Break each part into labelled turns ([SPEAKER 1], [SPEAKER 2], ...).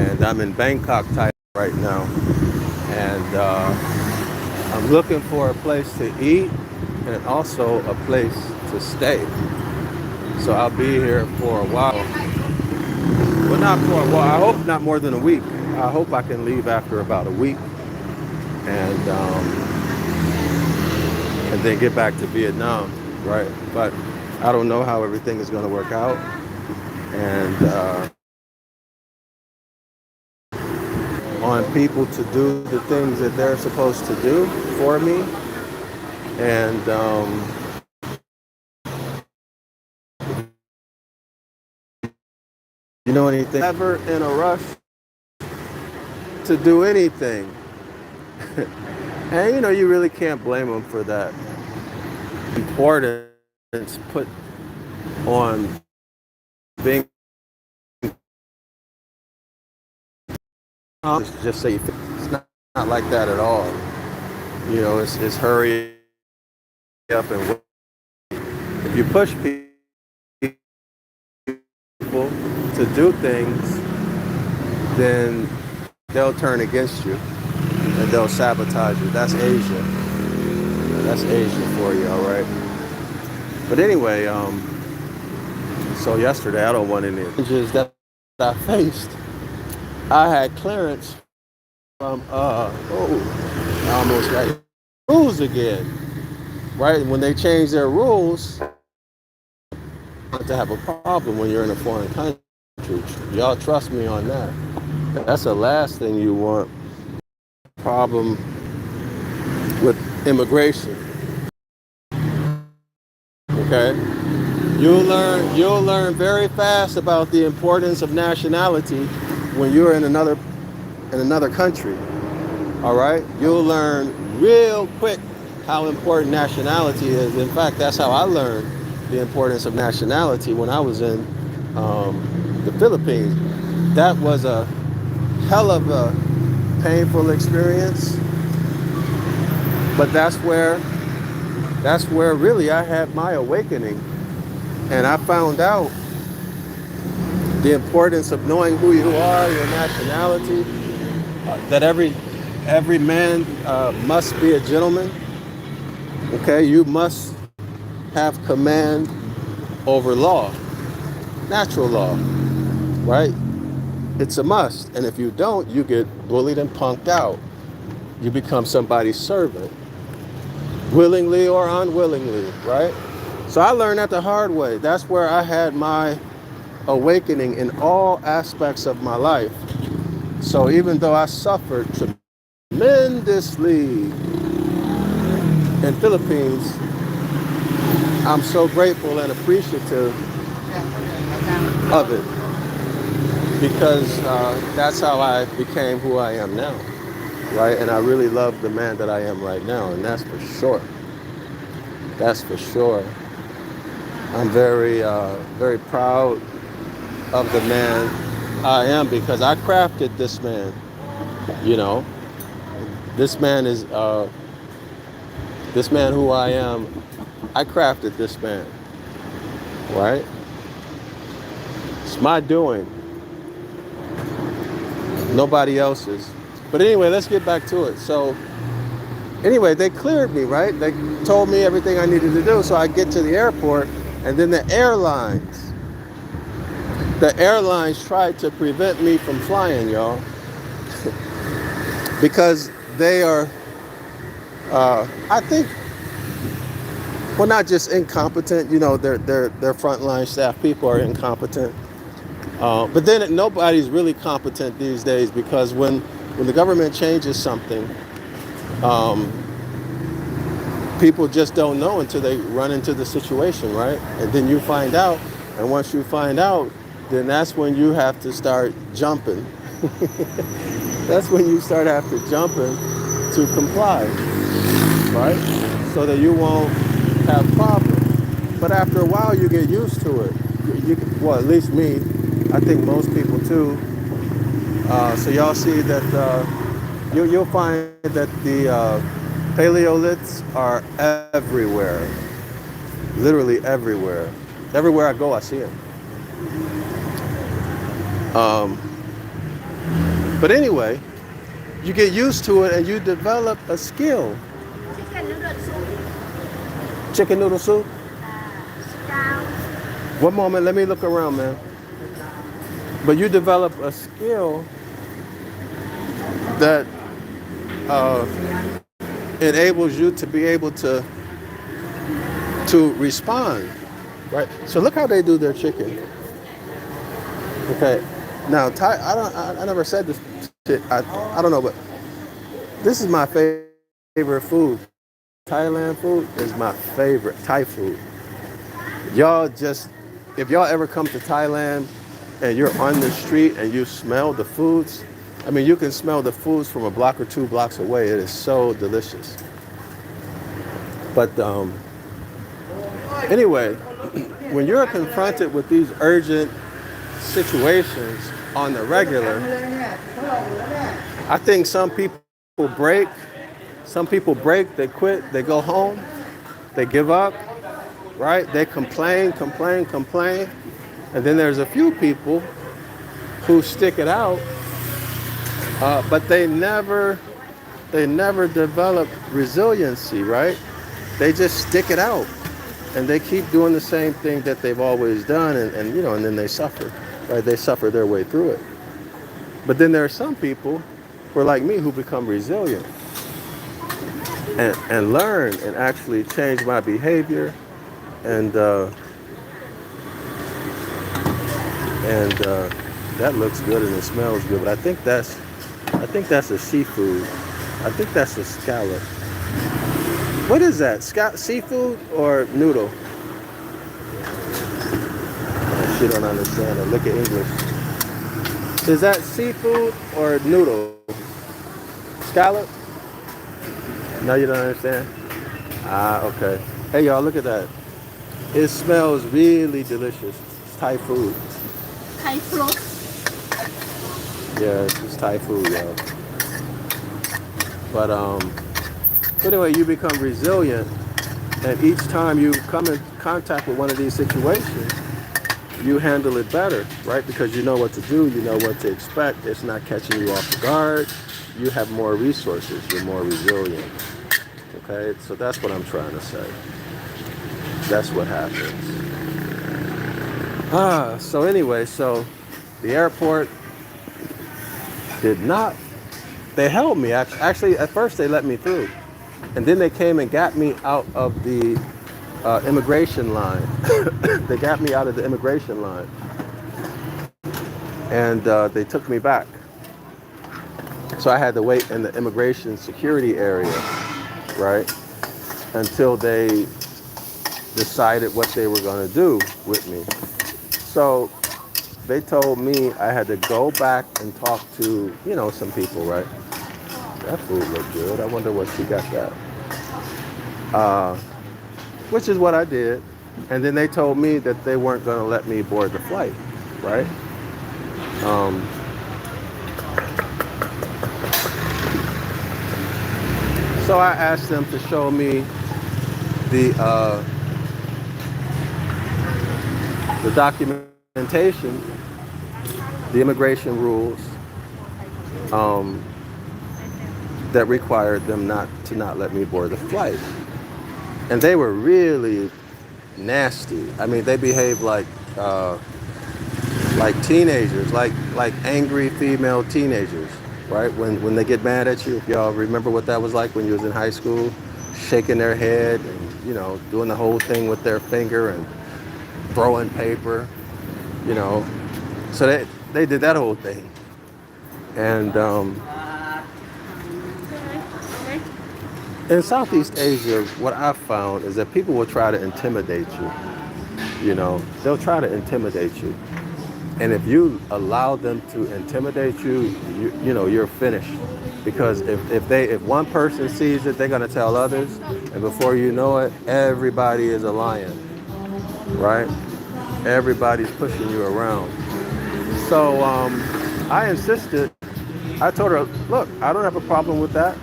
[SPEAKER 1] and I'm in Bangkok, Thailand right now. And I'm looking for a place to eat and also a place to stay. So I'll be here for a while. Well, not for a while. I hope not more than a week. I hope I can leave after about a week and then get back to Vietnam, right? But I don't know how everything is going to work out. And on people to do the things that they're supposed to do for me. And you know anything? Never in a rush to do anything. And you know, you really can't blame them for that. Importance put on being just say it's not like that at all. You know, it's hurry up and wait. If you push people to do things, then they'll turn against you and they'll sabotage you. That's Asia. That's Asia for you, all right? But anyway, so yesterday I don't want any challenges that I faced. I had clearance from I almost got rules again. Right? When they change their rules, to have a problem when you're in a foreign country. Y'all trust me on that. That's the last thing you want. Problem with immigration. Okay? You'll learn very fast about the importance of nationality when you're in another country. All right? You'll learn real quick how important nationality is. In fact, that's how I learned the importance of nationality when I was in the Philippines. That was a hell of a painful experience, but that's where really I had my awakening, and I found out the importance of knowing who you are, your nationality, that every man must be a gentleman. Okay, you must have command over law, natural law, right? It's a must. And if you don't, you get bullied and punked out. You become somebody's servant, willingly or unwillingly, right? So I learned that the hard way. That's where I had my awakening in all aspects of my life. So even though I suffered tremendously in Philippines, I'm so grateful and appreciative of it, because that's how I became who I am now, right? And I really love the man that I am right now, and that's for sure. That's for sure. I'm very, very proud of the man I am, because I crafted this man. You know, this man is this man who I am. I crafted this man, right? It's my doing, nobody else's. But anyway, let's get back to it. So anyway, they cleared me, right? They told me everything I needed to do. So I get to the airport, and then the airlines tried to prevent me from flying, y'all. Because they are, I think, well, not just incompetent, you know, their frontline staff people are incompetent. But then nobody's really competent these days, because when the government changes something, people just don't know until they run into the situation, right? And then you find out, and once you find out, then that's when you have to start jumping. That's when you start having to jumping to comply, right? So that you won't have problems. But after a while, you get used to it. Well, at least me. I think most people too. So y'all see that you'll find that the Paleoliths are everywhere. Literally everywhere. Everywhere I go, I see them. But anyway, you get used to it and you develop a skill.
[SPEAKER 2] Chicken noodle soup.
[SPEAKER 1] Chicken noodle soup.
[SPEAKER 2] Sit down.
[SPEAKER 1] One moment, let me look around, man. But you develop a skill that uh, enables you to be able to respond, right? So look how they do their chicken. Okay, now Thai. I never said this shit. I don't know, but this is my favorite food. Thailand food is my favorite. Thai food. Y'all just, if y'all ever come to Thailand and you're on the street and you smell the foods, I mean, you can smell the foods from a block or 2 blocks away. It is so delicious. But anyway, when you're confronted with these urgent situations on the regular, I think some people break. Some people break, they quit, they go home, they give up, right? They complain. And then there's a few people who stick it out, but they never develop resiliency, right? They just stick it out and they keep doing the same thing that they've always done, and then they suffer, right? They suffer their way through it. But then there are some people who are like me who become resilient and learn and actually change my behavior and that looks good and it smells good. But I think that's a seafood. I think that's a scallop. What is that? Seafood or noodle? She don't understand it. Look at English. Is that seafood or noodle? Scallop? No, you don't understand? Ah, okay. Hey, y'all, look at that. It smells really delicious. It's Thai food.
[SPEAKER 2] Thai fruit.
[SPEAKER 1] Yeah, it's Thai food, y'all. But anyway, you become resilient, and each time you come in contact with one of these situations, you handle it better, right? Because you know what to do, you know what to expect. It's not catching you off guard. You have more resources. You're more resilient. Okay, so that's what I'm trying to say. That's what happens. So anyway, so the airport did not, they held me. Actually, at first they let me through. And then they came and got me out of the immigration line. They got me out of the immigration line. And they took me back. So I had to wait in the immigration security area, right? Until they decided what they were going to do with me. So they told me I had to go back and talk to, some people, right? That food looked good. I wonder what she got that. Which is what I did. And then they told me that they weren't going to let me board the flight, right? So I asked them to show me the documentation, the immigration rules that required them not let me board the flight. And they were really nasty. I mean, they behaved like teenagers, like angry female teenagers, right? When they get mad at you, if y'all remember what that was like when you was in high school, shaking their head and doing the whole thing with their finger and throwing paper, So they did that whole thing. And in Southeast Asia, what I've found is that people will try to intimidate you. They'll try to intimidate you. And if you allow them to intimidate you, you're finished. Because if one person sees it, they're going to tell others. And before you know it, everybody is a lion, right? Everybody's pushing you around. So I insisted. I told her, look, I don't have a problem with that.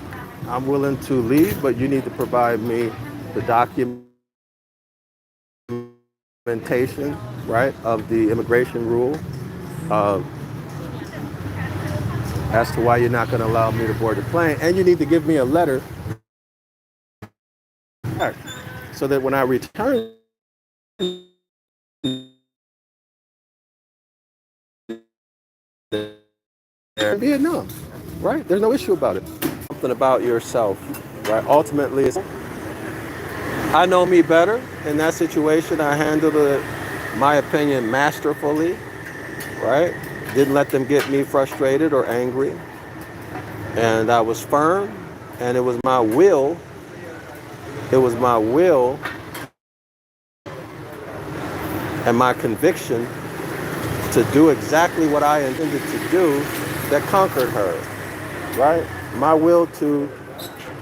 [SPEAKER 1] I'm willing to leave, but you need to provide me the documentation, right, of the immigration rule. as to why you're not going to allow me to board the plane. And you need to give me a letter back so that when I return in Vietnam, right? There's no issue about it. Something about yourself, right? Ultimately, I know me better in that situation. I handled it, my opinion, masterfully, right? Didn't let them get me frustrated or angry. And I was firm, and it was my will. It was my will and my conviction to do exactly what I intended to do that conquered her, right? My will to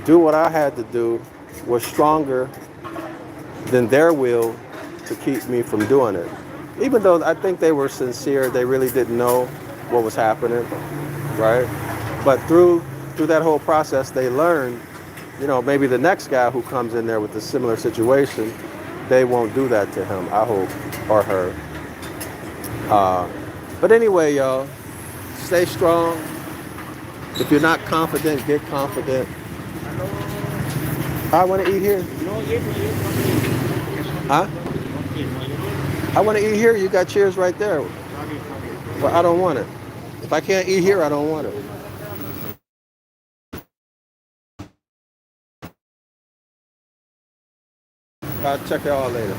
[SPEAKER 1] do what I had to do was stronger than their will to keep me from doing it. Even though I think they were sincere, they really didn't know what was happening, right? But through that whole process, they learned, maybe the next guy who comes in there with a similar situation, they won't do that to him, I hope, or her. But anyway, y'all, stay strong. If you're not confident, get confident. I want to eat here. Huh? I want to eat here. You got chairs right there. But I don't want it. If I can't eat here, I don't want it. I'll check y'all later.